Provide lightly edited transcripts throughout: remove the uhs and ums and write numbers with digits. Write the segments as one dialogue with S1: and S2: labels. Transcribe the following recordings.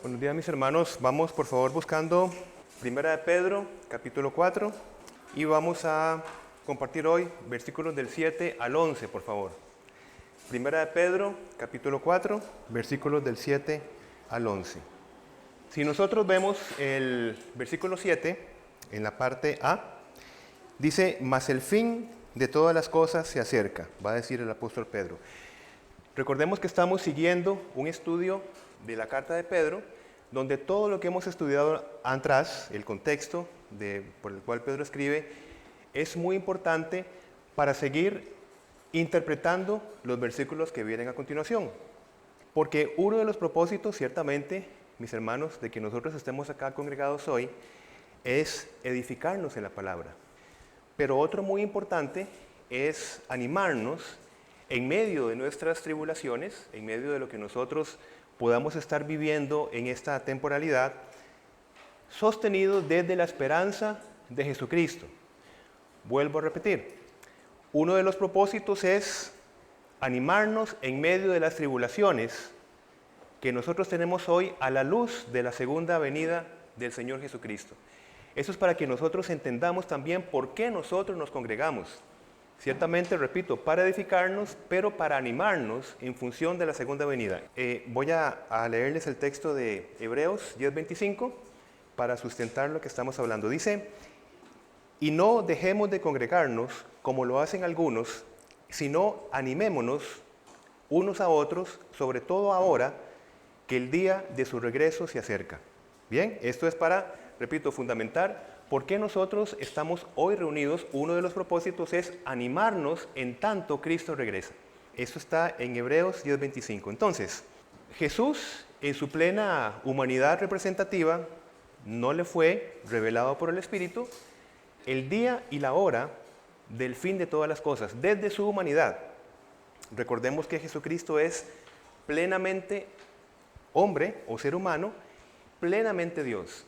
S1: Buenos días, mis hermanos. Vamos por favor buscando Primera de Pedro, capítulo 4, y vamos a compartir hoy versículos del 7 al 11, por favor. Primera de Pedro, capítulo 4, versículos del 7 al 11. Si nosotros vemos el versículo 7, en la parte A, dice: mas el fin de todas las cosas se acerca, va a decir el apóstol Pedro. Recordemos que estamos siguiendo un estudio de la carta de Pedro, donde todo lo que hemos estudiado atrás, el contexto por el cual Pedro escribe, es muy importante para seguir interpretando los versículos que vienen a continuación. Porque uno de los propósitos, ciertamente, mis hermanos, de que nosotros estemos acá congregados hoy, es edificarnos en la palabra. Pero otro muy importante es animarnos en medio de nuestras tribulaciones, en medio de lo que nosotros podamos estar viviendo en esta temporalidad, sostenidos desde la esperanza de Jesucristo. Vuelvo a repetir, uno de los propósitos es animarnos en medio de las tribulaciones que nosotros tenemos hoy a la luz de la segunda venida del Señor Jesucristo. Eso es para que nosotros entendamos también por qué nosotros nos congregamos. Ciertamente, repito, para edificarnos, pero para animarnos en función de la segunda venida. Voy a leerles el texto de Hebreos 10:25 para sustentar lo que estamos hablando. Dice: y no dejemos de congregarnos como lo hacen algunos, sino animémonos unos a otros, sobre todo ahora que el día de su regreso se acerca. Bien, esto es para, repito, fundamentar por qué nosotros estamos hoy reunidos. Uno de los propósitos es animarnos en tanto Cristo regresa. Esto está en Hebreos 10:25. Entonces, Jesús, en su plena humanidad representativa, no le fue revelado por el Espíritu el día y la hora del fin de todas las cosas, desde su humanidad. Recordemos que Jesucristo es plenamente hombre o ser humano, plenamente Dios.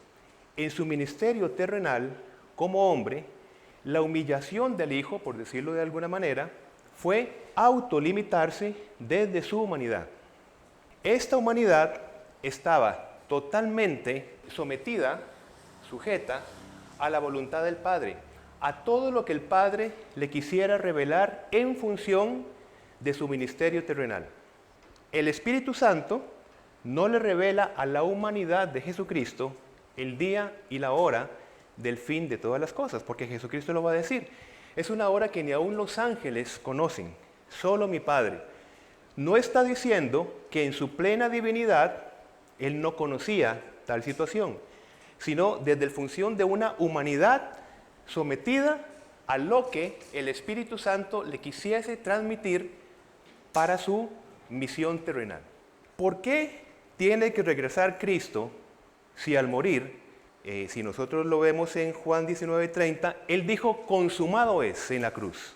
S1: En su ministerio terrenal, como hombre, la humillación del Hijo, por decirlo de alguna manera, fue autolimitarse desde su humanidad. Esta humanidad estaba totalmente sometida, sujeta a la voluntad del Padre, a todo lo que el Padre le quisiera revelar en función de su ministerio terrenal. El Espíritu Santo no le revela a la humanidad de Jesucristo el día y la hora del fin de todas las cosas, porque Jesucristo lo va a decir. Es una hora que ni aún los ángeles conocen, solo mi Padre. No está diciendo que en su plena divinidad Él no conocía tal situación, sino desde la función de una humanidad sometida a lo que el Espíritu Santo le quisiese transmitir para su misión terrenal. ¿Por qué tiene que regresar Cristo si al morir, si nosotros lo vemos en Juan 19:30, Él dijo consumado es en la cruz?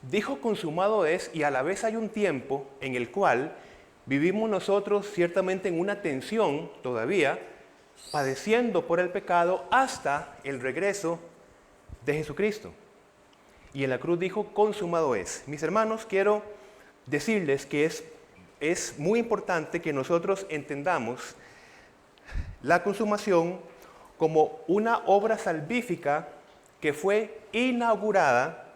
S1: Dijo consumado es, y a la vez hay un tiempo en el cual vivimos nosotros ciertamente en una tensión todavía, padeciendo por el pecado hasta el regreso de Jesucristo. Y en la cruz dijo consumado es. Mis hermanos, quiero decirles que es muy importante que nosotros entendamos la consumación como una obra salvífica que fue inaugurada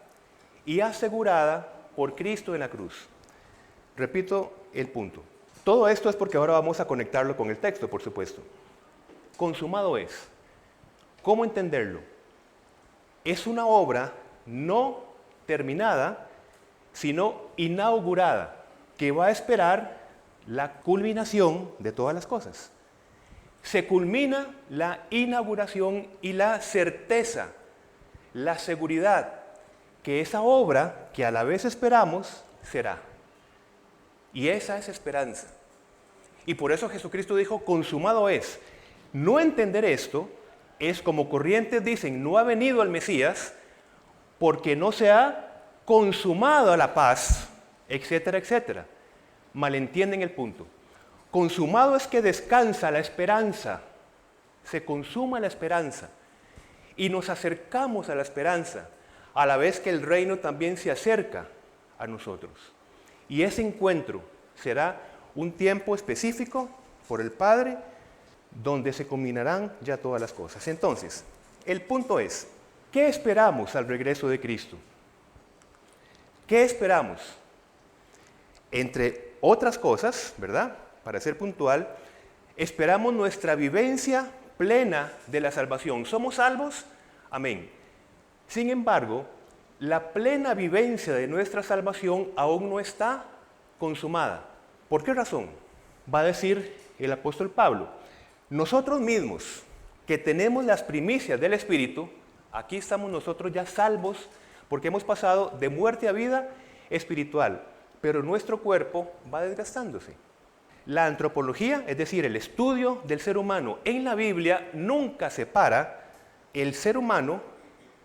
S1: y asegurada por Cristo en la cruz. Repito el punto. Todo esto es porque ahora vamos a conectarlo con el texto, por supuesto. Consumado es. ¿Cómo entenderlo? Es una obra no terminada, sino inaugurada, que va a esperar la culminación de todas las cosas. Se culmina la inauguración y la certeza, la seguridad, que esa obra que a la vez esperamos será. Y esa es esperanza. Y por eso Jesucristo dijo, consumado es. No entender esto es como corrientes dicen, no ha venido el Mesías porque no se ha consumado la paz, etcétera, etcétera. Malentienden el punto. Consumado es que descansa la esperanza, se consuma la esperanza y nos acercamos a la esperanza, a la vez que el reino también se acerca a nosotros. Y ese encuentro será un tiempo específico por el Padre, donde se combinarán ya todas las cosas. Entonces, el punto es, ¿qué esperamos al regreso de Cristo? ¿Qué esperamos? Entre otras cosas, ¿verdad? Para ser puntual, esperamos nuestra vivencia plena de la salvación. ¿Somos salvos? Amén. Sin embargo, la plena vivencia de nuestra salvación aún no está consumada. ¿Por qué razón? Va a decir el apóstol Pablo, nosotros mismos que tenemos las primicias del Espíritu, aquí estamos nosotros ya salvos porque hemos pasado de muerte a vida espiritual, pero nuestro cuerpo va desgastándose. La antropología, es decir, el estudio del ser humano en la Biblia, nunca separa el ser humano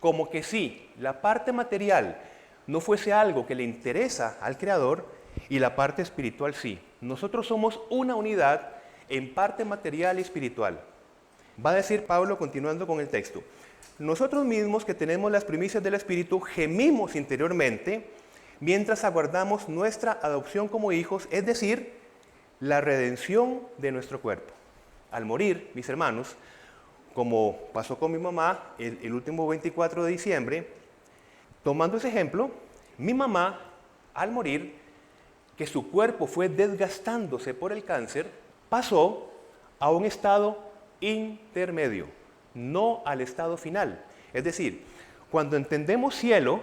S1: como que si la parte material no fuese algo que le interesa al Creador y la parte espiritual sí. Nosotros somos una unidad en parte material y espiritual. Va a decir Pablo continuando con el texto. Nosotros mismos que tenemos las primicias del Espíritu gemimos interiormente mientras aguardamos nuestra adopción como hijos, es decir, la redención de nuestro cuerpo. Al morir, mis hermanos, como pasó con mi mamá el último 24 de diciembre, tomando ese ejemplo, mi mamá, al morir, que su cuerpo fue desgastándose por el cáncer, pasó a un estado intermedio, no al estado final. Es decir, cuando entendemos cielo,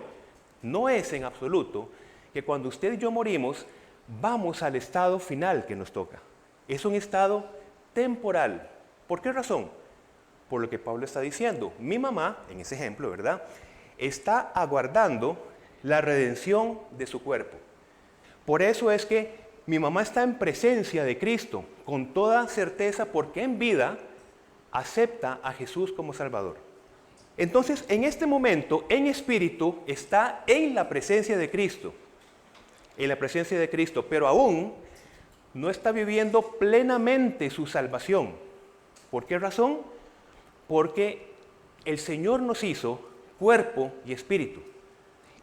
S1: no es en absoluto que cuando usted y yo morimos, vamos al estado final que nos toca. Es un estado temporal. ¿Por qué razón? Por lo que Pablo está diciendo. Mi mamá, en ese ejemplo, ¿verdad?, está aguardando la redención de su cuerpo. Por eso es que mi mamá está en presencia de Cristo con toda certeza porque en vida acepta a Jesús como Salvador. Entonces, en este momento, en espíritu, está en la presencia de Cristo. En la presencia de Cristo, pero aún no está viviendo plenamente su salvación. ¿Por qué razón? Porque el Señor nos hizo cuerpo y espíritu.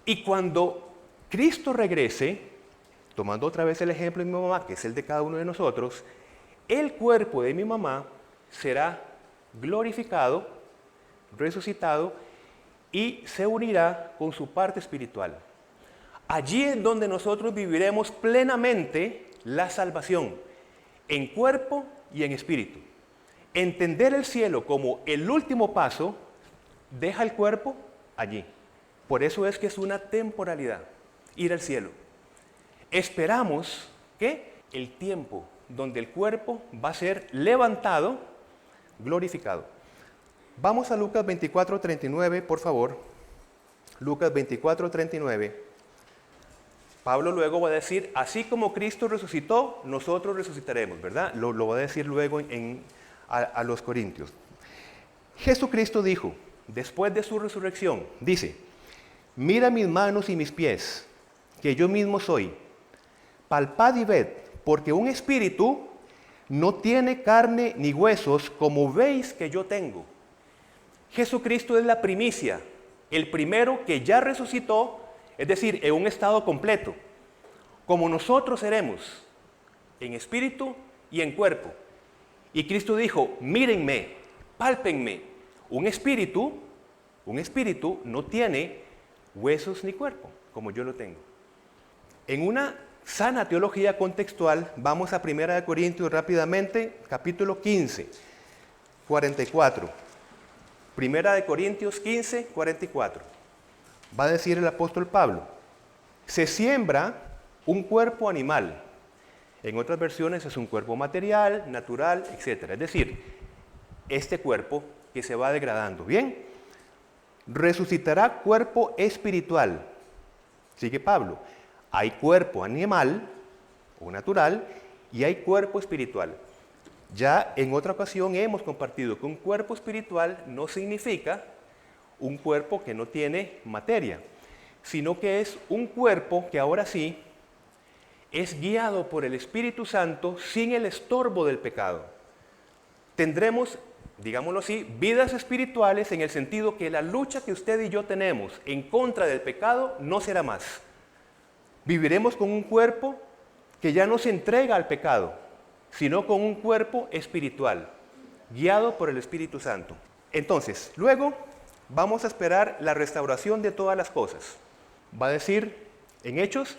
S1: Y cuando Cristo regrese, tomando otra vez el ejemplo de mi mamá, que es el de cada uno de nosotros, el cuerpo de mi mamá será glorificado, resucitado y se unirá con su parte espiritual. Allí es donde nosotros viviremos plenamente la salvación, en cuerpo y en espíritu. Entender el cielo como el último paso deja el cuerpo allí. Por eso es que es una temporalidad, ir al cielo. Esperamos que el tiempo donde el cuerpo va a ser levantado, glorificado. Vamos a Lucas 24:39, por favor. Lucas 24:39. Pablo luego va a decir, así como Cristo resucitó, nosotros resucitaremos, ¿verdad? Lo va a decir luego a los Corintios. Jesucristo dijo, después de su resurrección, dice, mira mis manos y mis pies, que yo mismo soy. Palpad y ved, porque un espíritu no tiene carne ni huesos, como veis que yo tengo. Jesucristo es la primicia, el primero que ya resucitó, es decir, en un estado completo, como nosotros seremos, en espíritu y en cuerpo. Y Cristo dijo, mírenme, pálpenme, un espíritu no tiene huesos ni cuerpo, como yo lo tengo. En una sana teología contextual, vamos a 1 Corintios rápidamente, capítulo 15, 44. 1 Corintios 15, 44. Va a decir el apóstol Pablo, se siembra un cuerpo animal. En otras versiones es un cuerpo material, natural, etc. Es decir, este cuerpo que se va degradando. Bien, resucitará cuerpo espiritual. Sigue Pablo. Hay cuerpo animal o natural y hay cuerpo espiritual. Ya en otra ocasión hemos compartido que un cuerpo espiritual no significa un cuerpo que no tiene materia, sino que es un cuerpo que ahora sí es guiado por el Espíritu Santo sin el estorbo del pecado. Tendremos, digámoslo así, vidas espirituales en el sentido que la lucha que usted y yo tenemos en contra del pecado no será más. Viviremos con un cuerpo que ya no se entrega al pecado, sino con un cuerpo espiritual, guiado por el Espíritu Santo. Entonces, luego vamos a esperar la restauración de todas las cosas. Va a decir en Hechos,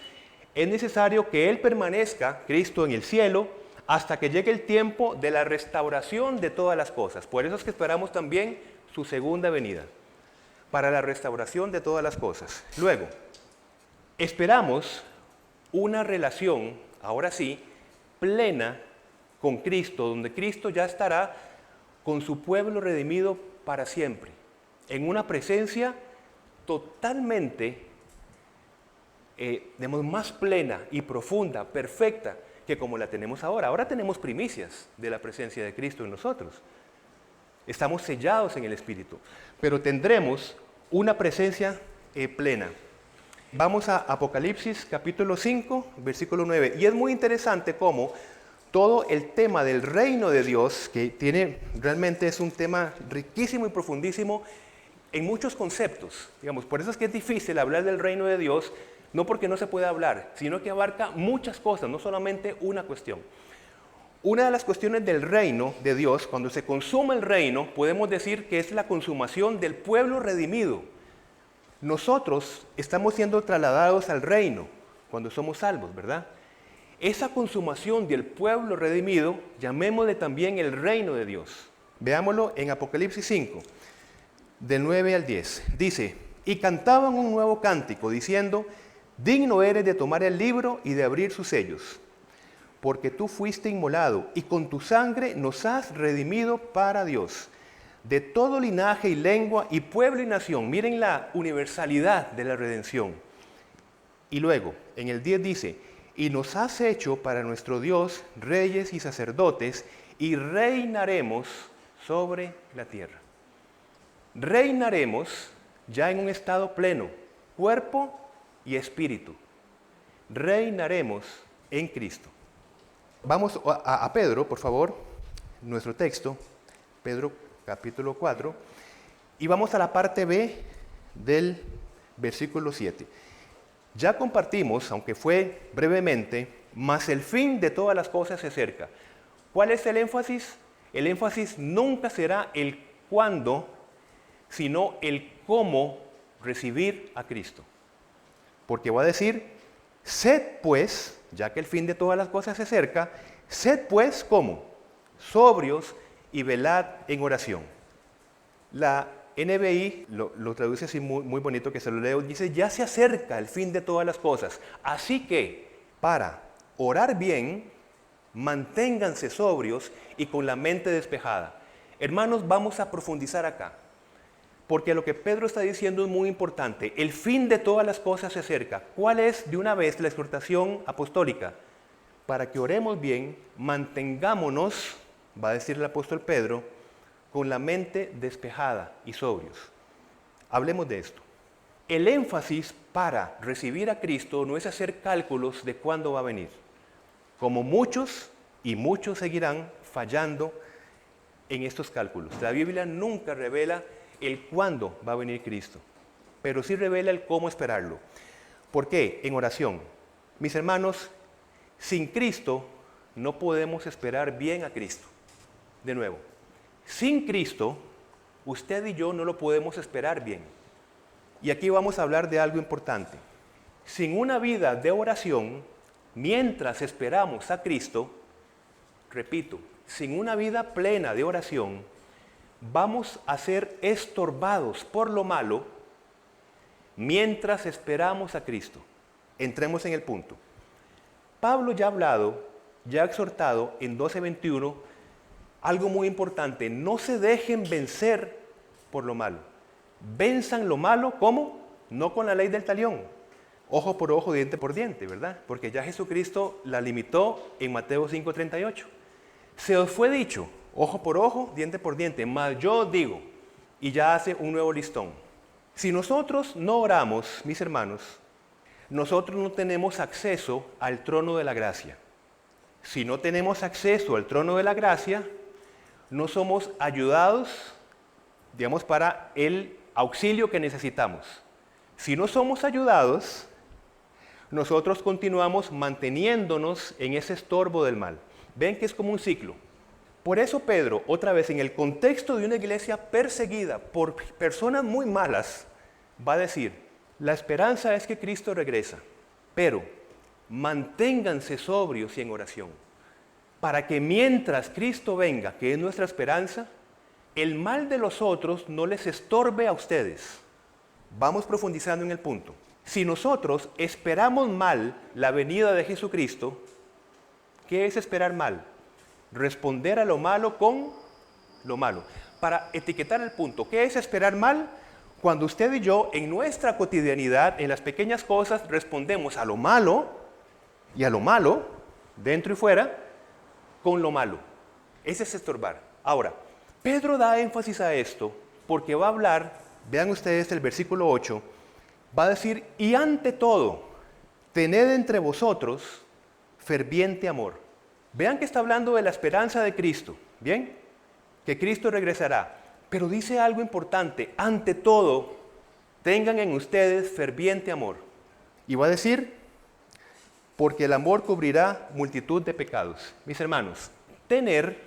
S1: es necesario que Él permanezca, Cristo, en el cielo, hasta que llegue el tiempo de la restauración de todas las cosas. Por eso es que esperamos también su segunda venida, para la restauración de todas las cosas. Luego, esperamos una relación, ahora sí, plena con Cristo, donde Cristo ya estará con su pueblo redimido para siempre, en una presencia totalmente, más plena y profunda, perfecta, que como la tenemos ahora. Ahora tenemos primicias de la presencia de Cristo en nosotros. Estamos sellados en el Espíritu, pero tendremos una presencia plena. Vamos a Apocalipsis capítulo 5, versículo 9. Y es muy interesante cómo todo el tema del reino de Dios, que realmente es un tema riquísimo y profundísimo en muchos conceptos. Digamos, por eso es que es difícil hablar del reino de Dios, no porque no se pueda hablar, sino que abarca muchas cosas, no solamente una cuestión. Una de las cuestiones del reino de Dios, cuando se consuma el reino, podemos decir que es la consumación del pueblo redimido. Nosotros estamos siendo trasladados al reino cuando somos salvos, ¿verdad? Esa consumación del pueblo redimido, llamémosle también el reino de Dios. Veámoslo en Apocalipsis 5, del 9 al 10. Dice, y cantaban un nuevo cántico, diciendo, digno eres de tomar el libro y de abrir sus sellos, porque tú fuiste inmolado y con tu sangre nos has redimido para Dios, de todo linaje y lengua y pueblo y nación. Miren la universalidad de la redención. Y luego, en el 10 dice, y nos has hecho para nuestro Dios reyes y sacerdotes, y reinaremos sobre la tierra. Reinaremos ya en un estado pleno, cuerpo y espíritu. Reinaremos en Cristo. Vamos a Pedro, por favor, nuestro texto, Pedro capítulo 4, y vamos a la parte B del versículo 7. Ya compartimos, aunque fue brevemente, mas el fin de todas las cosas se acerca. ¿Cuál es el énfasis? El énfasis nunca será el cuándo, sino el cómo recibir a Cristo. Porque va a decir, sed pues, ya que el fin de todas las cosas se acerca, sed pues, ¿cómo? Sobrios y velad en oración. La NBI lo traduce así muy bonito, que se lo leo, dice, ya se acerca el fin de todas las cosas. Así que, para orar bien, manténganse sobrios y con la mente despejada. Hermanos, vamos a profundizar acá, porque lo que Pedro está diciendo es muy importante. El fin de todas las cosas se acerca. ¿Cuál es, de una vez, la exhortación apostólica? Para que oremos bien, mantengámonos, va a decir el apóstol Pedro, con la mente despejada y sobrios. Hablemos de esto. El énfasis para recibir a Cristo no es hacer cálculos de cuándo va a venir. Como muchos, y muchos seguirán fallando en estos cálculos. La Biblia nunca revela el cuándo va a venir Cristo, pero sí revela el cómo esperarlo. ¿Por qué? En oración. Mis hermanos, sin Cristo no podemos esperar bien a Cristo. De nuevo, sin Cristo, usted y yo no lo podemos esperar bien. Y aquí vamos a hablar de algo importante. Sin una vida de oración, mientras esperamos a Cristo, repito, sin una vida plena de oración, vamos a ser estorbados por lo malo mientras esperamos a Cristo. Entremos en el punto. Pablo ya ha hablado, ya ha exhortado en 12:21 algo muy importante: no se dejen vencer por lo malo. Venzan lo malo, ¿cómo? No con la ley del talión. Ojo por ojo, diente por diente, ¿verdad? Porque ya Jesucristo la limitó en Mateo 5:38. Se os fue dicho, ojo por ojo, diente por diente, mas yo os digo, y ya hace un nuevo listón. Si nosotros no oramos, mis hermanos, nosotros no tenemos acceso al trono de la gracia. Si no tenemos acceso al trono de la gracia, no somos ayudados, digamos, para el auxilio que necesitamos. Si no somos ayudados, nosotros continuamos manteniéndonos en ese estorbo del mal. Ven que es como un ciclo. Por eso Pedro, otra vez, en el contexto de una iglesia perseguida por personas muy malas, va a decir, la esperanza es que Cristo regresa, pero manténganse sobrios y en oración, para que mientras Cristo venga, que es nuestra esperanza, el mal de los otros no les estorbe a ustedes. Vamos profundizando en el punto. Si nosotros esperamos mal la venida de Jesucristo, ¿qué es esperar mal? Responder a lo malo con lo malo. Para etiquetar el punto, ¿qué es esperar mal? Cuando usted y yo en nuestra cotidianidad, en las pequeñas cosas, respondemos a lo malo y a lo malo, dentro y fuera, con lo malo. Ese es estorbar. Ahora, Pedro da énfasis a esto porque va a hablar, vean ustedes el versículo 8, va a decir, y ante todo, tened entre vosotros ferviente amor. Vean que está hablando de la esperanza de Cristo, ¿bien? Que Cristo regresará. Pero dice algo importante, ante todo, tengan en ustedes ferviente amor. Y va a decir, porque el amor cubrirá multitud de pecados. Mis hermanos, tener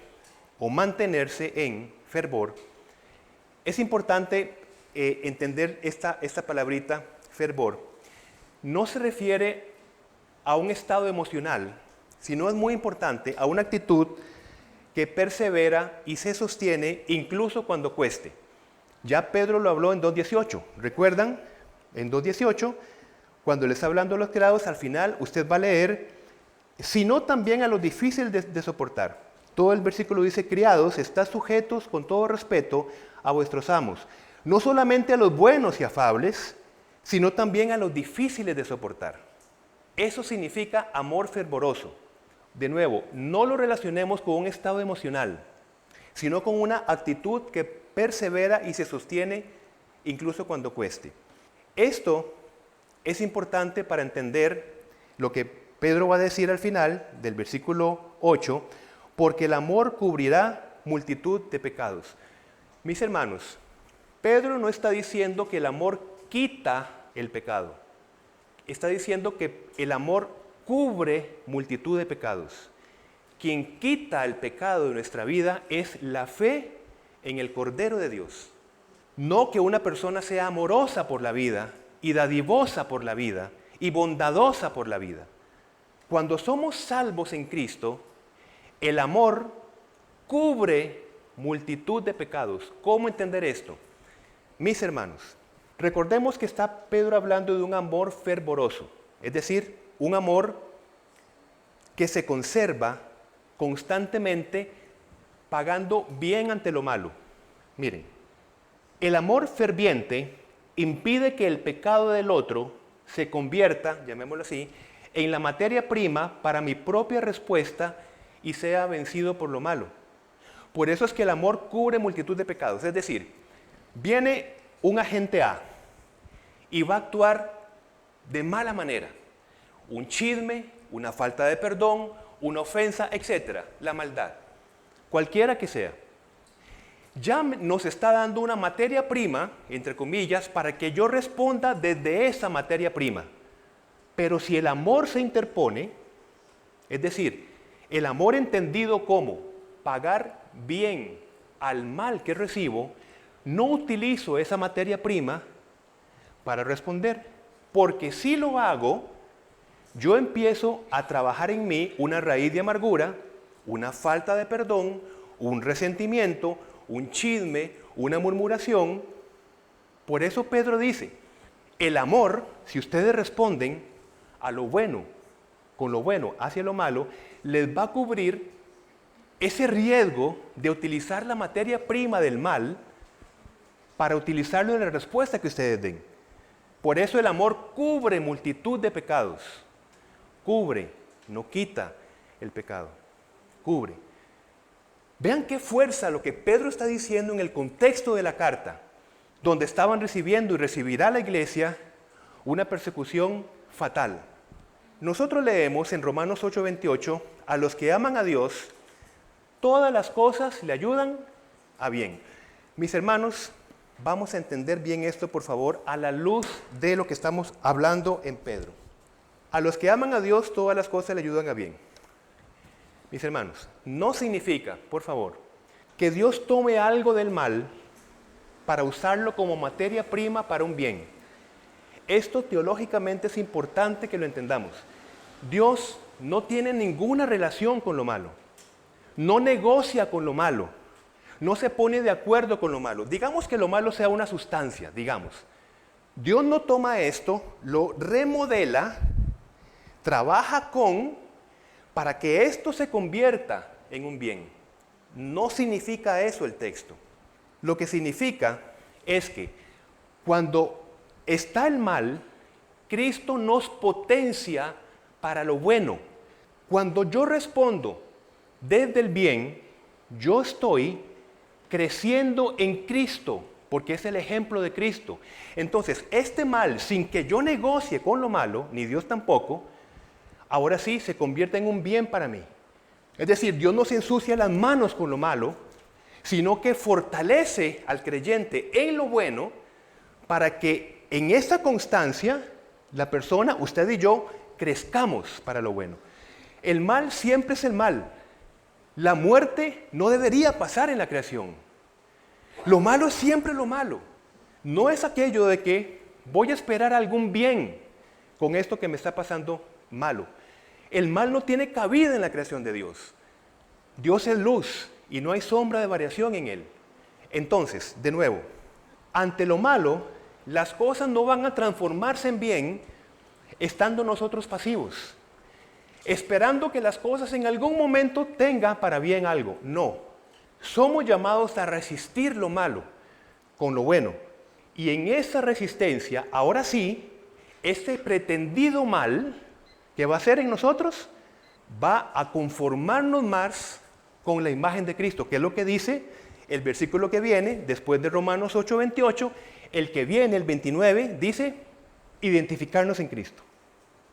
S1: o mantenerse en fervor, es importante entender esta palabrita, fervor. No se refiere a un estado emocional, sino es muy importante a una actitud que persevera y se sostiene incluso cuando cueste. Ya Pedro lo habló en 2.18. ¿Recuerdan? En 2.18, cuando le está hablando a los criados, al final usted va a leer, sino también a los difíciles de soportar. Todo el versículo dice, criados, estad sujetos con todo respeto a vuestros amos, no solamente a los buenos y afables, sino también a los difíciles de soportar. Eso significa amor fervoroso. De nuevo, no lo relacionemos con un estado emocional, sino con una actitud que persevera y se sostiene incluso cuando cueste. Esto es importante para entender lo que Pedro va a decir al final del versículo 8, porque el amor cubrirá multitud de pecados. Mis hermanos, Pedro no está diciendo que el amor quita el pecado. Está diciendo que el amor cubre multitud de pecados. Quien quita el pecado de nuestra vida es la fe en el Cordero de Dios. No que una persona sea amorosa por la vida y dadivosa por la vida y bondadosa por la vida. Cuando somos salvos en Cristo, el amor cubre multitud de pecados. ¿Cómo entender esto? Mis hermanos, recordemos que está Pedro hablando de un amor fervoroso, es decir, un amor que se conserva constantemente pagando bien ante lo malo. Miren, el amor ferviente impide que el pecado del otro se convierta, llamémoslo así, en la materia prima para mi propia respuesta y sea vencido por lo malo. Por eso es que el amor cubre multitud de pecados. Es decir, viene un agente A y va a actuar de mala manera. Un chisme, una falta de perdón, una ofensa, etc. La maldad, cualquiera que sea. Ya nos está dando una materia prima, entre comillas, para que yo responda desde esa materia prima. Pero si el amor se interpone, es decir, el amor entendido como pagar bien al mal que recibo, no utilizo esa materia prima para responder. Porque si lo hago, yo empiezo a trabajar en mí una raíz de amargura, una falta de perdón, un resentimiento, un chisme, una murmuración. Por eso Pedro dice, el amor, si ustedes responden a lo bueno, con lo bueno hacia lo malo, les va a cubrir ese riesgo de utilizar la materia prima del mal para utilizarlo en la respuesta que ustedes den. Por eso el amor cubre multitud de pecados. Cubre, no quita el pecado. Cubre. Vean qué fuerza lo que Pedro está diciendo en el contexto de la carta, donde estaban recibiendo y recibirá la iglesia una persecución fatal. Nosotros leemos en Romanos 8:28, a los que aman a Dios, todas las cosas le ayudan a bien. Mis hermanos, vamos a entender bien esto, por favor, a la luz de lo que estamos hablando en Pedro. A los que aman a Dios, todas las cosas le ayudan a bien. mis hermanos, no significa, por favor, que Dios tome algo del mal para usarlo como materia prima para un bien. Esto teológicamente es importante que lo entendamos. Dios no tiene ninguna relación con lo malo. No negocia con lo malo. No se pone de acuerdo con lo malo. Digamos que lo malo sea una sustancia, digamos. Dios no toma esto, lo remodela, trabaja para que esto se convierta en un bien. No significa eso el texto. Lo que significa es que cuando está el mal, Cristo nos potencia para lo bueno. Cuando yo respondo desde el bien, yo estoy creciendo en Cristo, porque es el ejemplo de Cristo. Entonces, este mal, sin que yo negocie con lo malo, ni Dios tampoco, ahora sí se convierte en un bien para mí. Es decir, Dios no se ensucia las manos con lo malo, sino que fortalece al creyente en lo bueno para que en esa constancia la persona, usted y yo, crezcamos para lo bueno. El mal siempre es el mal. La muerte no debería pasar en la creación. Lo malo es siempre lo malo. No es aquello de que voy a esperar algún bien con esto que me está pasando malo. El mal no tiene cabida en la creación de Dios. Dios es luz y no hay sombra de variación en Él. Entonces, de nuevo, ante lo malo, las cosas no van a transformarse en bien estando nosotros pasivos, esperando que las cosas en algún momento tengan para bien algo. No, somos llamados a resistir lo malo con lo bueno. Y en esa resistencia, ahora sí, ese pretendido mal que va a ser en nosotros, va a conformarnos más con la imagen de Cristo, que es lo que dice el versículo que viene, después de Romanos 8:28, el que viene, el 29, dice, identificarnos en Cristo.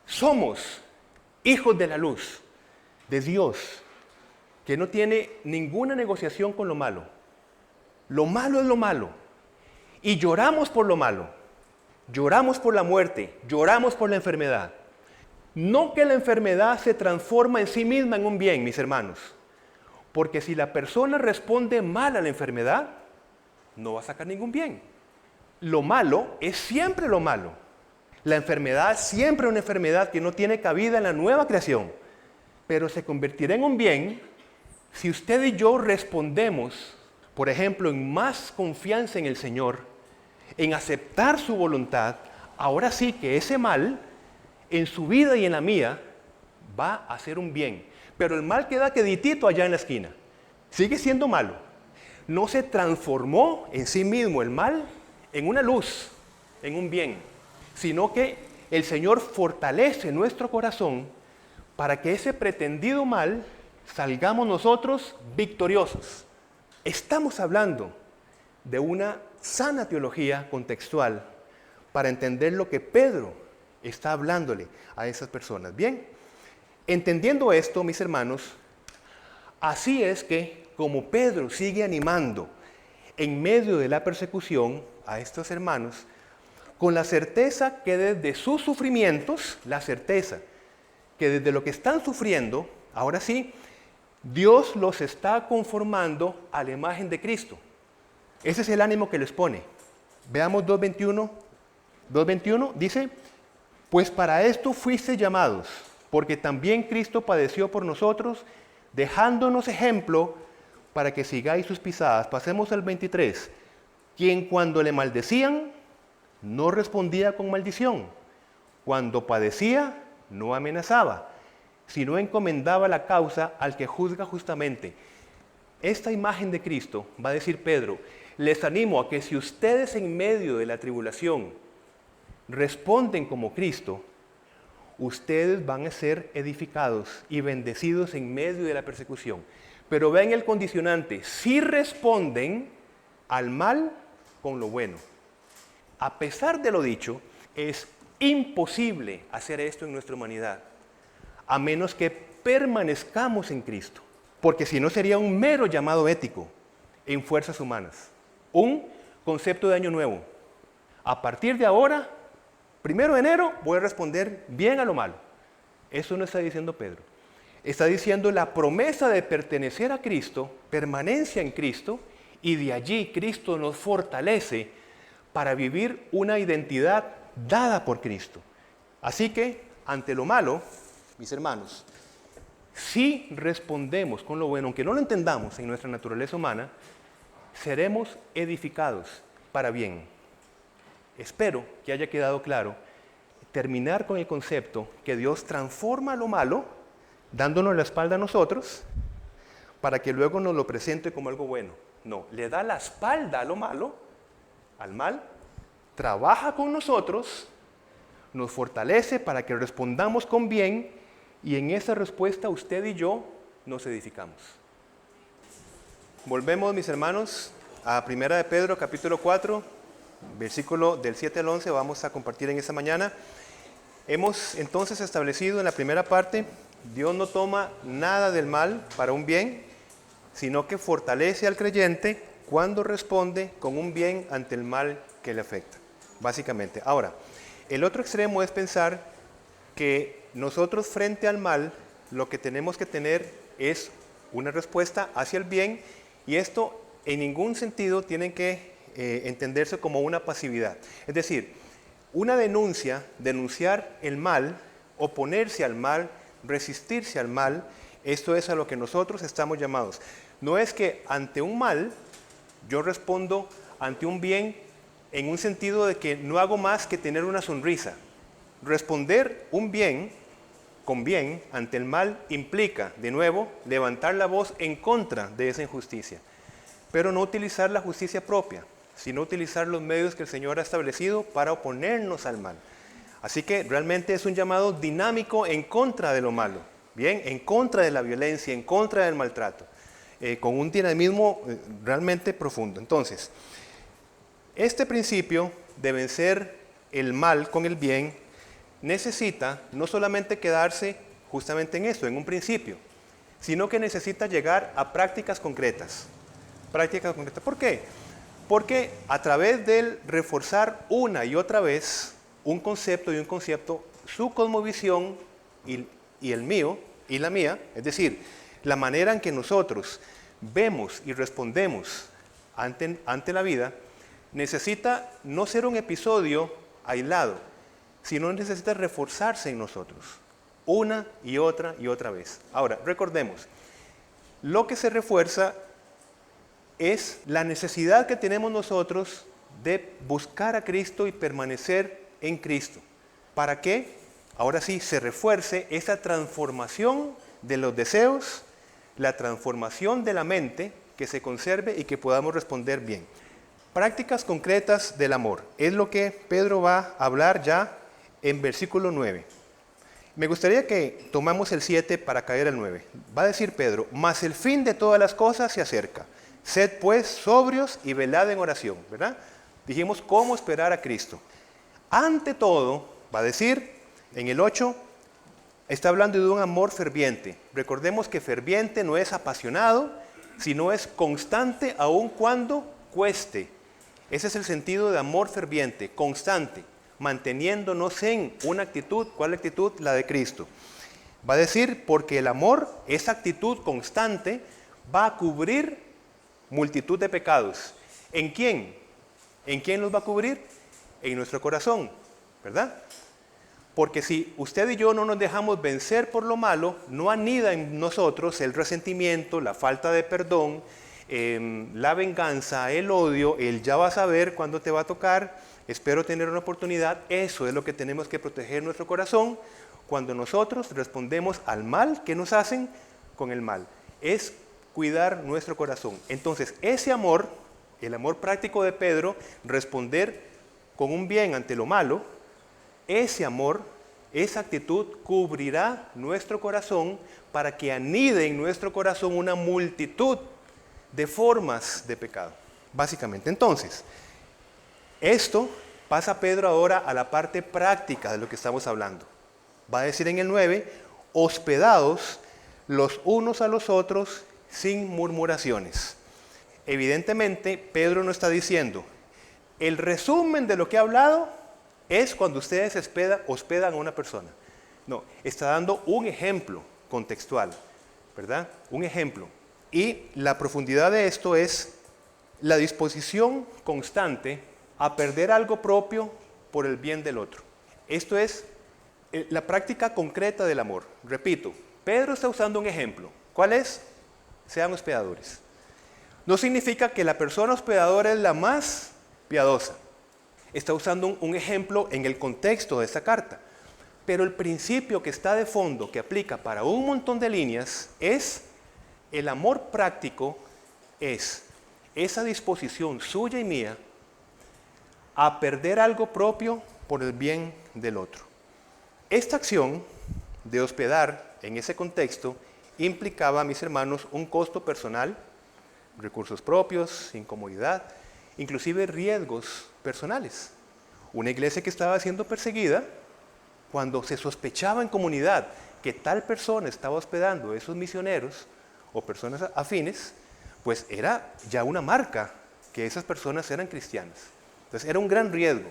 S1: Somos hijos de la luz, de Dios, que no tiene ninguna negociación con lo malo. Lo malo es lo malo. Y lloramos por lo malo. Lloramos por la muerte, lloramos por la enfermedad. No que la enfermedad se transforma en sí misma en un bien, mis hermanos. Porque si la persona responde mal a la enfermedad, no va a sacar ningún bien. Lo malo es siempre lo malo. La enfermedad es siempre una enfermedad que no tiene cabida en la nueva creación. Pero se convertirá en un bien si usted y yo respondemos, por ejemplo, en más confianza en el Señor, en aceptar su voluntad. Ahora sí que ese mal, en su vida y en la mía, va a ser un bien. Pero el mal queda queditito allá en la esquina. Sigue siendo malo. No se transformó en sí mismo el mal en una luz, en un bien, sino que el Señor fortalece nuestro corazón para que ese pretendido mal salgamos nosotros victoriosos. Estamos hablando de una sana teología contextual para entender lo que Pedro está hablándole a esas personas. Bien, entendiendo esto, mis hermanos, así es que como Pedro sigue animando en medio de la persecución a estos hermanos, con la certeza que desde sus sufrimientos, la certeza que desde lo que están sufriendo, ahora sí, Dios los está conformando a la imagen de Cristo. Ese es el ánimo que les pone. Veamos 2:21. 2:21 dice, pues para esto fuiste llamados, porque también Cristo padeció por nosotros, dejándonos ejemplo para que sigáis sus pisadas. Pasemos al 23. Quien cuando le maldecían, no respondía con maldición. Cuando padecía, no amenazaba, sino encomendaba la causa al que juzga justamente. Esta imagen de Cristo, va a decir Pedro, les animo a que si ustedes en medio de la tribulación responden como Cristo, ustedes van a ser edificados y bendecidos en medio de la persecución. Pero vean el condicionante, si responden al mal con lo bueno. A pesar de lo dicho, es imposible hacer esto en nuestra humanidad, a menos que permanezcamos en Cristo, porque si no sería un mero llamado ético en fuerzas humanas, un concepto de año nuevo. A partir de ahora, 1 de enero, voy a responder bien a lo malo. Eso no está diciendo Pedro. Está diciendo la promesa de pertenecer a Cristo, permanencia en Cristo, y de allí Cristo nos fortalece para vivir una identidad dada por Cristo. Así que, ante lo malo, mis hermanos, si respondemos con lo bueno, aunque no lo entendamos en nuestra naturaleza humana, seremos edificados para bien. Espero que haya quedado claro terminar con el concepto que Dios transforma lo malo, dándonos la espalda a nosotros, para que luego nos lo presente como algo bueno. No, le da la espalda a lo malo, al mal, trabaja con nosotros, nos fortalece para que respondamos con bien, y en esa respuesta usted y yo nos edificamos. Volvemos, mis hermanos, a 1 de Pedro, capítulo 4, versículo del 7 al 11, vamos a compartir en esta mañana. Hemos entonces establecido en la primera parte, Dios no toma nada del mal para un bien, sino que fortalece al creyente cuando responde con un bien ante el mal que le afecta, básicamente. Ahora, el otro extremo es pensar que nosotros frente al mal lo que tenemos que tener es una respuesta hacia el bien, y esto en ningún sentido tiene que entenderse como una pasividad. Es decir, una denuncia, denunciar el mal, oponerse al mal, resistirse al mal, esto es a lo que nosotros estamos llamados. No es que ante un mal yo respondo ante un bien en un sentido de que no hago más que tener una sonrisa. Responder un bien con bien ante el mal implica, de nuevo, levantar la voz en contra de esa injusticia, pero no utilizar la justicia propia, sino utilizar los medios que el Señor ha establecido para oponernos al mal. Así que realmente es un llamado dinámico en contra de lo malo, bien, en contra de la violencia, en contra del maltrato, con un dinamismo realmente profundo. Entonces, este principio de vencer el mal con el bien necesita no solamente quedarse justamente en eso, en un principio, sino que necesita llegar a prácticas concretas. Prácticas concretas. ¿Por qué? Porque a través del reforzar una y otra vez un concepto y un concepto, su cosmovisión y el mío y la mía, es decir, la manera en que nosotros vemos y respondemos ante la vida, necesita no ser un episodio aislado, sino necesita reforzarse en nosotros, una y otra vez. Ahora, recordemos, lo que se refuerza es la necesidad que tenemos nosotros de buscar a Cristo y permanecer en Cristo. ¿Para qué? Ahora sí, se refuerce esa transformación de los deseos, la transformación de la mente, que se conserve y que podamos responder bien. Prácticas concretas del amor. Es lo que Pedro va a hablar ya en versículo 9. Me gustaría que tomamos el 7 para caer al 9. Va a decir Pedro, mas el fin de todas las cosas se acerca. Sed pues sobrios y velad en oración, ¿verdad? Dijimos cómo esperar a Cristo. Ante todo, va a decir en el 8, está hablando de un amor ferviente. Recordemos que ferviente no es apasionado, sino es constante aun cuando cueste. Ese es el sentido de amor ferviente, constante, manteniéndonos en una actitud. ¿Cuál actitud? La de Cristo. Va a decir, porque el amor, esa actitud constante, va a cubrir multitud de pecados. ¿En quién? ¿En quién los va a cubrir? En nuestro corazón, ¿verdad? Porque si usted y yo no nos dejamos vencer por lo malo, no anida en nosotros el resentimiento, la falta de perdón, la venganza, el odio, el ya vas a ver cuándo te va a tocar, espero tener una oportunidad. Eso es lo que tenemos que proteger nuestro corazón cuando nosotros respondemos al mal que nos hacen con el mal. Es cuidar nuestro corazón. Entonces, ese amor, el amor práctico de Pedro, responder con un bien ante lo malo, ese amor, esa actitud cubrirá nuestro corazón para que anide en nuestro corazón una multitud de formas de pecado, básicamente. Entonces, esto pasa Pedro ahora a la parte práctica de lo que estamos hablando. Va a decir en el 9, hospedados los unos a los otros sin murmuraciones. Evidentemente, Pedro no está diciendo, el resumen de lo que ha hablado es cuando ustedes hospedan a una persona. No, está dando un ejemplo contextual, ¿verdad? Un ejemplo. Y la profundidad de esto es la disposición constante a perder algo propio por el bien del otro. Esto es la práctica concreta del amor. Repito, Pedro está usando un ejemplo. ¿Cuál es? Sean hospedadores. No significa que la persona hospedadora es la más piadosa. Está usando un ejemplo en el contexto de esta carta. Pero el principio que está de fondo, que aplica para un montón de líneas, es el amor práctico, es esa disposición suya y mía a perder algo propio por el bien del otro. Esta acción de hospedar en ese contexto implicaba, mis hermanos, un costo personal, recursos propios, incomodidad, inclusive riesgos personales. Una iglesia que estaba siendo perseguida, cuando se sospechaba en comunidad que tal persona estaba hospedando a esos misioneros o personas afines, pues era ya una marca que esas personas eran cristianas. Entonces era un gran riesgo.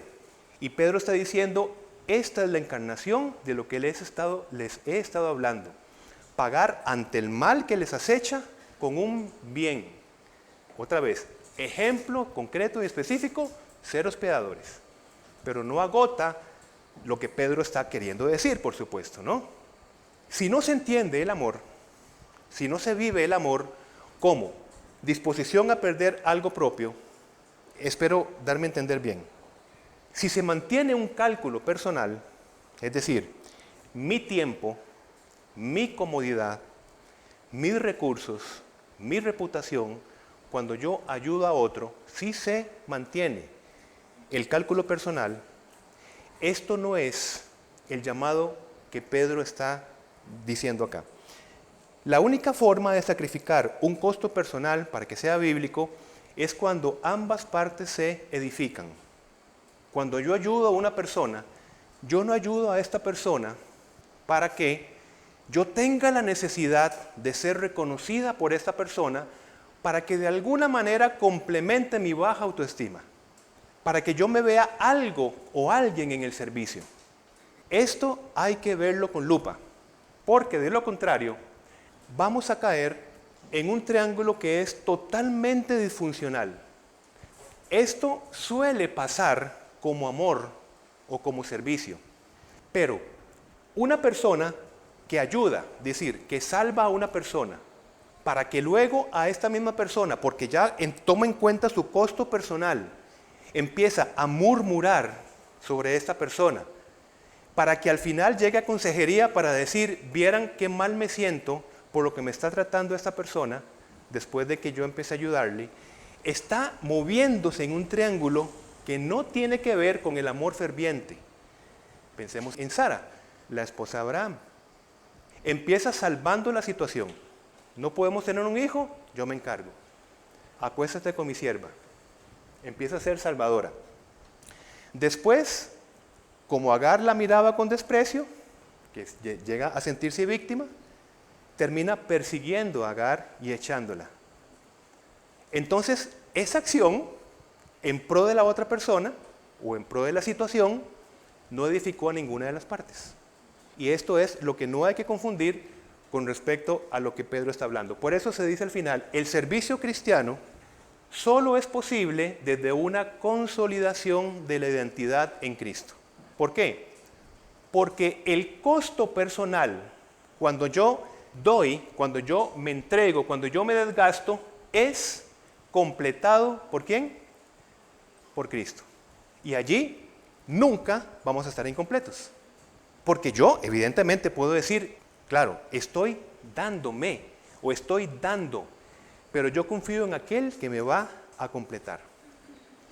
S1: Y Pedro está diciendo, esta es la encarnación de lo que les he estado hablando. Pagar ante el mal que les acecha con un bien. Otra vez, ejemplo concreto y específico, ser hospedadores. Pero no agota lo que Pedro está queriendo decir, por supuesto, ¿no? Si no se entiende el amor, si no se vive el amor como disposición a perder algo propio, espero darme a entender bien. Si se mantiene un cálculo personal, es decir, mi tiempo, mi comodidad, mis recursos, mi reputación, cuando yo ayudo a otro, si se mantiene el cálculo personal, esto no es el llamado que Pedro está diciendo acá. La única forma de sacrificar un costo personal para que sea bíblico es cuando ambas partes se edifican. Cuando yo ayudo a una persona, yo no ayudo a esta persona para que yo tenga la necesidad de ser reconocida por esta persona para que de alguna manera complemente mi baja autoestima, para que yo me vea algo o alguien en el servicio. Esto hay que verlo con lupa, porque de lo contrario, vamos a caer en un triángulo que es totalmente disfuncional. Esto suele pasar como amor o como servicio, pero una persona que ayuda, es decir, que salva a una persona, para que luego a esta misma persona, porque ya toma en cuenta su costo personal, empieza a murmurar sobre esta persona, para que al final llegue a consejería para decir, vieran qué mal me siento por lo que me está tratando esta persona, después de que yo empecé a ayudarle, está moviéndose en un triángulo que no tiene que ver con el amor ferviente. Pensemos en Sara, la esposa de Abraham. Empieza salvando la situación. No podemos tener un hijo, yo me encargo. Acuéstate con mi sierva. Empieza a ser salvadora. Después, como Agar la miraba con desprecio, que llega a sentirse víctima, termina persiguiendo a Agar y echándola. Entonces, esa acción en pro de la otra persona o en pro de la situación no edificó a ninguna de las partes. Y esto es lo que no hay que confundir con respecto a lo que Pedro está hablando. Por eso se dice al final, el servicio cristiano solo es posible desde una consolidación de la identidad en Cristo. ¿Por qué? Porque el costo personal, cuando yo doy, cuando yo me entrego, cuando yo me desgasto, es completado ¿por quién? Por Cristo. Y allí nunca vamos a estar incompletos. Porque yo evidentemente puedo decir, claro, estoy dándome o estoy dando, pero yo confío en aquel que me va a completar.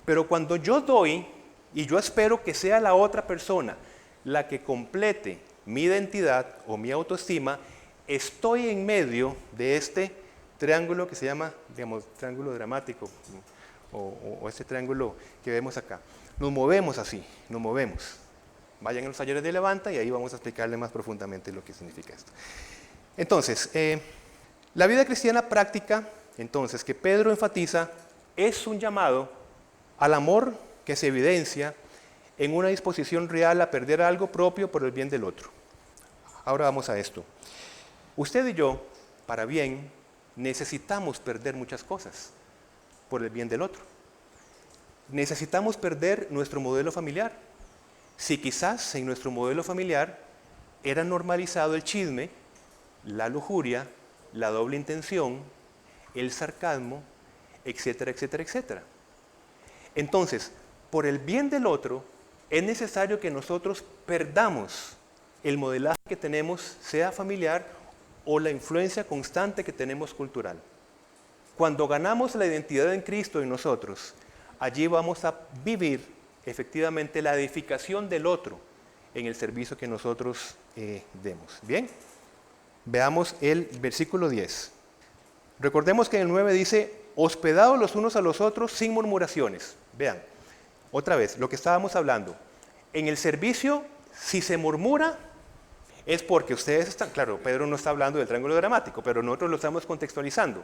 S1: Pero cuando yo doy y yo espero que sea la otra persona la que complete mi identidad o mi autoestima, estoy en medio de este triángulo que se llama, digamos, triángulo dramático o este triángulo que vemos acá. Nos movemos así, nos movemos. Vayan a los talleres de Levanta y ahí vamos a explicarle más profundamente lo que significa esto. Entonces, la vida cristiana práctica, entonces, que Pedro enfatiza, es un llamado al amor que se evidencia en una disposición real a perder algo propio por el bien del otro. Ahora vamos a esto. Usted y yo, para bien, necesitamos perder muchas cosas por el bien del otro. Necesitamos perder nuestro modelo familiar. Si quizás en nuestro modelo familiar era normalizado el chisme, la lujuria, la doble intención, el sarcasmo, etcétera, etcétera, etcétera. Entonces, por el bien del otro, es necesario que nosotros perdamos el modelaje que tenemos, sea familiar o la influencia constante que tenemos cultural. Cuando ganamos la identidad en Cristo en nosotros, allí vamos a vivir efectivamente la edificación del otro en el servicio que nosotros demos. Bien, veamos el versículo 10. Recordemos que en el 9 dice, hospedados los unos a los otros sin murmuraciones. Vean, otra vez, lo que estábamos hablando. En el servicio, si se murmura, es porque ustedes están, claro, Pedro no está hablando del triángulo dramático, pero nosotros lo estamos contextualizando.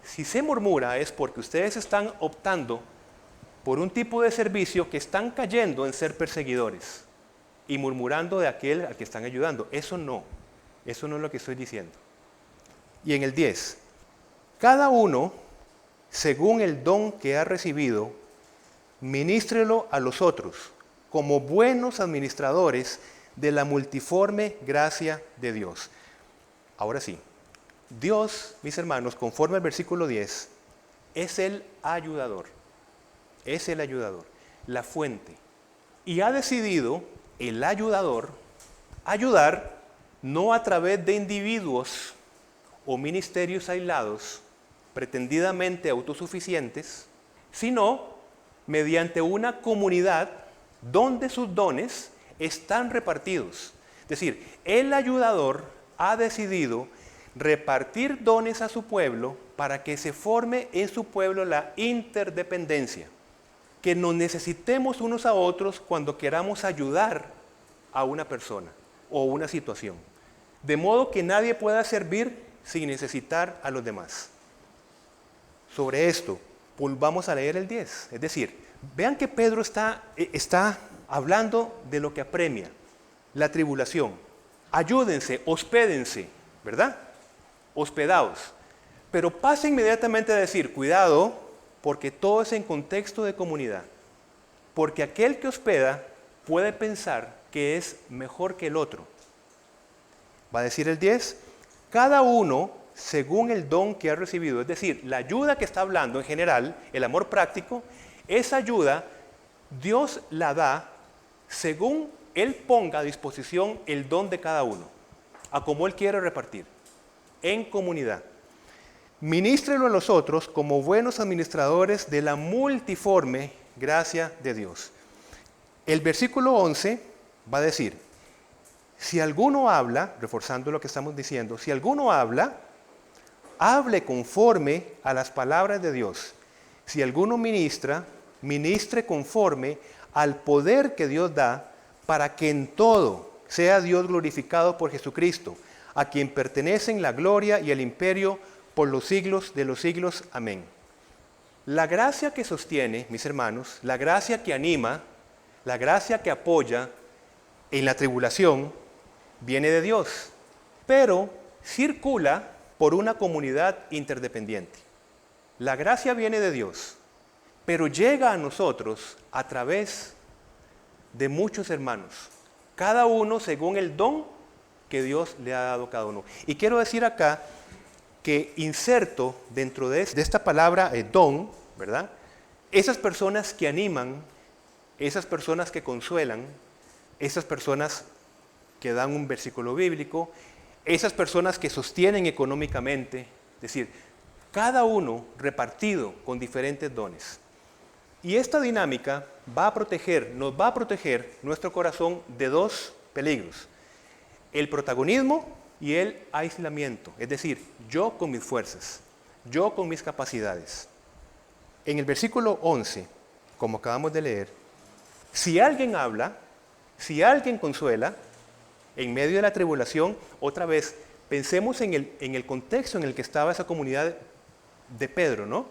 S1: Si se murmura es porque ustedes están optando por un tipo de servicio que están cayendo en ser perseguidores y murmurando de aquel al que están ayudando. Eso no es lo que estoy diciendo. Y en el 10, cada uno, según el don que ha recibido, ministrelo a los otros, como buenos administradores de la multiforme gracia de Dios. Ahora sí, Dios, mis hermanos, conforme al versículo 10, es el ayudador. Es el ayudador, la fuente. Y ha decidido el ayudador ayudar no a través de individuos o ministerios aislados, pretendidamente autosuficientes, sino mediante una comunidad donde sus dones están repartidos. Es decir, el ayudador ha decidido repartir dones a su pueblo para que se forme en su pueblo la interdependencia. Que nos necesitemos unos a otros cuando queramos ayudar a una persona o una situación. De modo que nadie pueda servir sin necesitar a los demás. Sobre esto, volvamos a leer el 10. Es decir, vean que Pedro está hablando de lo que apremia, la tribulación. Ayúdense, hospédense, ¿verdad? Hospedaos. Pero pasa inmediatamente a decir, cuidado, porque todo es en contexto de comunidad. Porque aquel que hospeda puede pensar que es mejor que el otro. Va a decir el 10, cada uno según el don que ha recibido. Es decir, la ayuda que está hablando en general, el amor práctico, esa ayuda Dios la da según Él ponga a disposición el don de cada uno, a como Él quiere repartir, en comunidad. Ministrelo a los otros como buenos administradores de la multiforme gracia de Dios. El versículo 11 va a decir, si alguno habla, reforzando lo que estamos diciendo, si alguno habla, hable conforme a las palabras de Dios. Si alguno ministra, ministre conforme al poder que Dios da, para que en todo sea Dios glorificado por Jesucristo, a quien pertenecen la gloria y el imperio por los siglos de los siglos. Amén. La gracia que sostiene, mis hermanos, la gracia que anima, la gracia que apoya en la tribulación, viene de Dios, pero circula por una comunidad interdependiente. La gracia viene de Dios, pero llega a nosotros a través de muchos hermanos, cada uno según el don que Dios le ha dado a cada uno. Y quiero decir acá que inserto dentro de esta palabra don, ¿verdad? Esas personas que animan, esas personas que consuelan, esas personas que dan un versículo bíblico, esas personas que sostienen económicamente, es decir, cada uno repartido con diferentes dones. Y esta dinámica nos va a proteger nuestro corazón de dos peligros: el protagonismo y el aislamiento, es decir, yo con mis fuerzas, yo con mis capacidades. En el versículo 11, como acabamos de leer, si alguien habla, si alguien consuela, en medio de la tribulación, otra vez, pensemos en el contexto en el que estaba esa comunidad de Pedro, ¿no?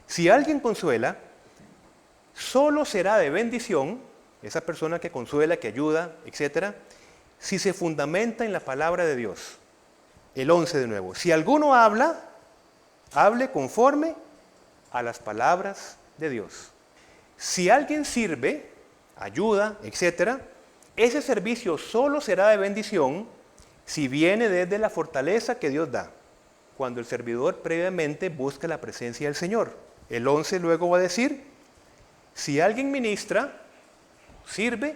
S1: Si alguien consuela, solo será de bendición, esa persona que consuela, que ayuda, etc., si se fundamenta en la palabra de Dios. el 11 de nuevo. Si alguno habla, hable conforme a las palabras de Dios. Si alguien sirve, ayuda, etc., ese servicio solo será de bendición si viene desde la fortaleza que Dios da, cuando el servidor previamente busca la presencia del Señor. El 11 luego va a decir, si alguien ministra, sirve,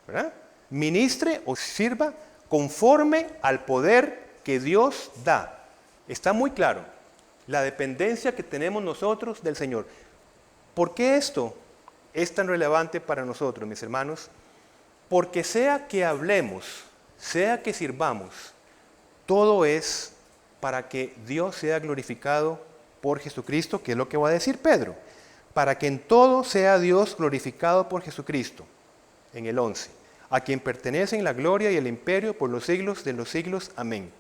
S1: ¿verdad? Ministre o sirva conforme al poder que Dios da. Está muy claro la dependencia que tenemos nosotros del Señor. ¿Por qué esto es tan relevante para nosotros, mis hermanos? Porque sea que hablemos, sea que sirvamos, todo es para que Dios sea glorificado por Jesucristo, que es lo que va a decir Pedro. Para que en todo sea Dios glorificado por Jesucristo, en el 11, a quien pertenecen la gloria y el imperio por los siglos de los siglos. Amén.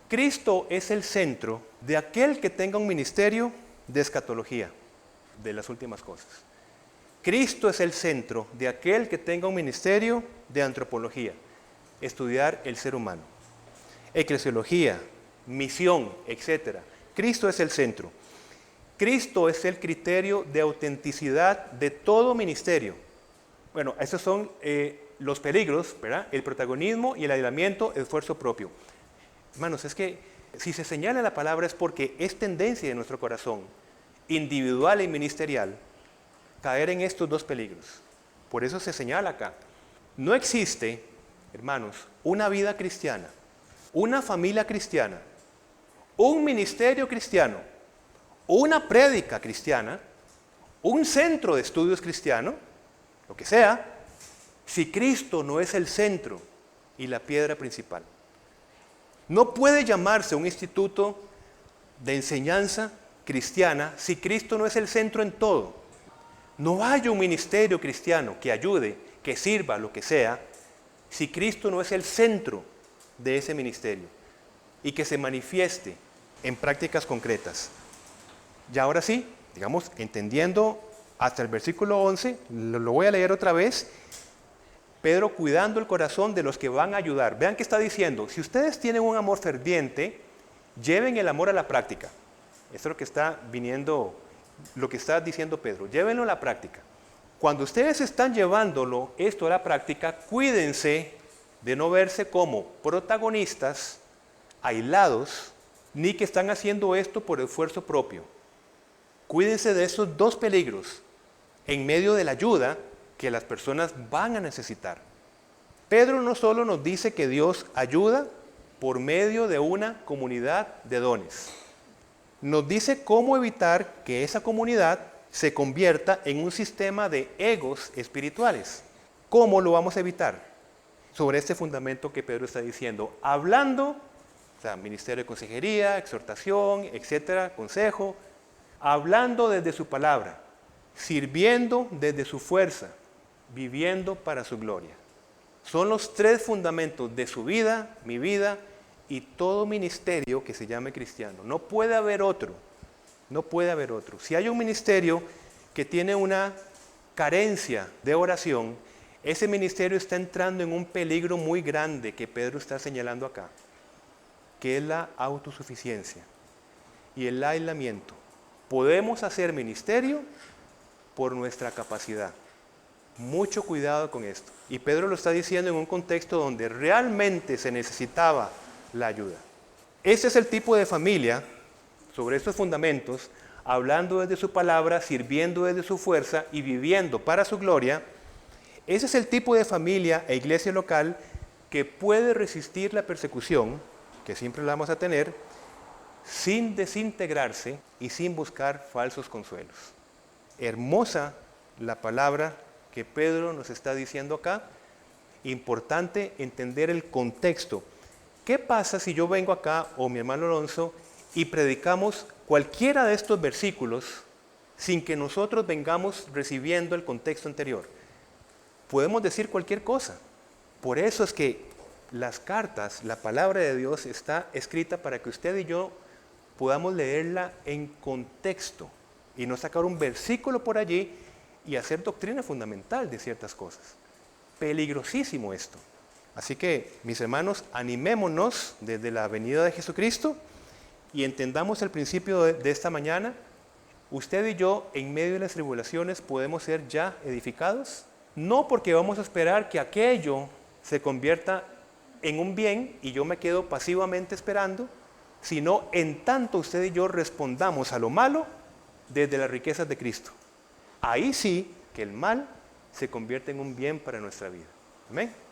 S1: Cristo es el centro de aquel que tenga un ministerio de escatología, de las últimas cosas. Cristo es el centro de aquel que tenga un ministerio de antropología, estudiar el ser humano. Eclesiología, misión, etc. Cristo es el centro. Cristo es el criterio de autenticidad de todo ministerio. Bueno, esos son los peligros, ¿verdad? El protagonismo y el aislamiento, el esfuerzo propio. Hermanos, es que si se señala la palabra es porque es tendencia de nuestro corazón, individual y ministerial, caer en estos dos peligros. Por eso se señala acá. No existe, hermanos, una vida cristiana, una familia cristiana, un ministerio cristiano, una prédica cristiana, un centro de estudios cristiano, lo que sea, si Cristo no es el centro y la piedra principal. No puede llamarse un instituto de enseñanza cristiana si Cristo no es el centro en todo. No hay un ministerio cristiano que ayude, que sirva, lo que sea, si Cristo no es el centro de ese ministerio y que se manifieste en prácticas concretas. Y ahora sí, digamos, entendiendo hasta el versículo 11, lo voy a leer otra vez. Pedro cuidando el corazón de los que van a ayudar. Vean qué está diciendo. Si ustedes tienen un amor ferviente, lleven el amor a la práctica. Esto es lo que está viniendo, lo que está diciendo Pedro. Llévenlo a la práctica. Cuando ustedes están llevándolo esto a la práctica, cuídense de no verse como protagonistas, aislados, ni que están haciendo esto por esfuerzo propio. Cuídense de esos dos peligros en medio de la ayuda que las personas van a necesitar. Pedro no solo nos dice que Dios ayuda por medio de una comunidad de dones. Nos dice cómo evitar que esa comunidad se convierta en un sistema de egos espirituales. ¿Cómo lo vamos a evitar? Sobre este fundamento que Pedro está diciendo, hablando, o sea, ministerio de consejería, exhortación, etcétera, consejo, hablando desde su palabra, sirviendo desde su fuerza, viviendo para su gloria. Son los tres fundamentos de su vida, mi vida y todo ministerio que se llame cristiano. No puede haber otro, no puede haber otro. Si hay un ministerio que tiene una carencia de oración, ese ministerio está entrando en un peligro muy grande que Pedro está señalando acá, que es la autosuficiencia y el aislamiento. Podemos hacer ministerio por nuestra capacidad. Mucho cuidado con esto. Y Pedro lo está diciendo en un contexto donde realmente se necesitaba la ayuda. Este es el tipo de familia, sobre estos fundamentos, hablando desde su palabra, sirviendo desde su fuerza y viviendo para su gloria. Ese es el tipo de familia e iglesia local que puede resistir la persecución, que siempre la vamos a tener, sin desintegrarse y sin buscar falsos consuelos. Hermosa la palabra que Pedro nos está diciendo acá. Importante entender el contexto. ¿Qué pasa si yo vengo acá, o mi hermano Alonso, y predicamos cualquiera de estos versículos sin que nosotros vengamos recibiendo el contexto anterior? Podemos decir cualquier cosa. Por eso es que las cartas, la palabra de Dios está escrita para que usted y yo podamos leerla en contexto y no sacar un versículo por allí y hacer doctrina fundamental de ciertas cosas. Peligrosísimo esto. Así que, mis hermanos, animémonos desde la venida de Jesucristo y entendamos el principio de esta mañana. Usted y yo, en medio de las tribulaciones, podemos ser ya edificados, no porque vamos a esperar que aquello se convierta en un bien y yo me quedo pasivamente esperando, sino en tanto usted y yo respondamos a lo malo desde las riquezas de Cristo. Ahí sí que el mal se convierte en un bien para nuestra vida. Amén.